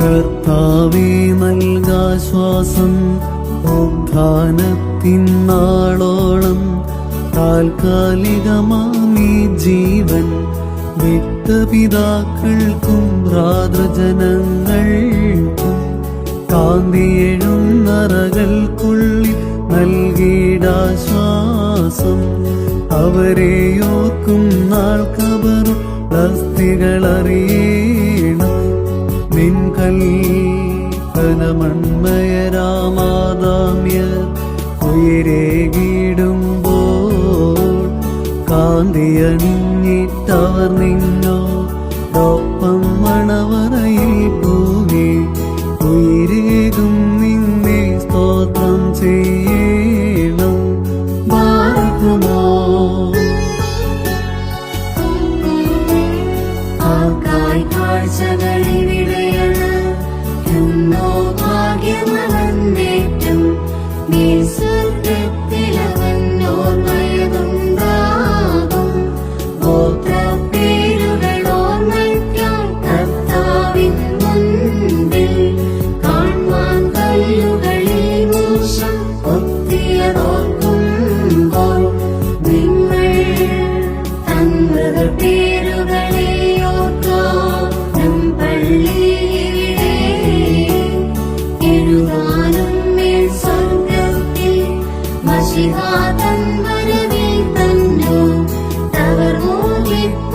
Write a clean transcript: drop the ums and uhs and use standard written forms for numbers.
കർത്താവേ നൽകാശ്വാസം ഉദ്ധാനത്തിനാളോളം താൽക്കാലികമാമീ ജീവൻ വിട്ട പിതാക്കൾക്കും ഭ്രാതൃജനങ്ങൾക്കും കാന്തിയെഴുന്നറകൾക്കുള്ളിൽ നൽകിയിടാശ്വാസം അവരെയോർക്കും നാൾ കബറും അസ്ഥികളറിയണം നിൻ കൽപ്പനമന്മയരാമാദാമ്യ ഉയരേകിടുമ്പോൾ കാന്തിയണിഞ്ഞിട്ടവർ നിന്നോടൊപ്പം മണവറയിൽ പോകെ ഉയരേകും നിന്നെ സ്തോത്രം ചെയ്യണം ബാർക്കുമോ കാഴ്ചകളിവിടെയാണ് എന്നോ ഭാഗ്യമവന്നേറ്റം സ്വർഗത്തിലവന്നോർമ്മയതുണ്ടാകും ഗോത്രപ്പേരുകൾ ഓർമ്മയ്ക്കാൻ കർത്താവിൻ മുൻപിൽ കാൺമാൻ കല്ലുകളിൽ മൂഷം ഒത്തിയതോർക്കുമ്പോൾ നിങ്ങൾ തന്മൃതപേരുകളെ മഷിഹാതൻ വരവിൽ തന്നോ തവർ മൂലിപ്പ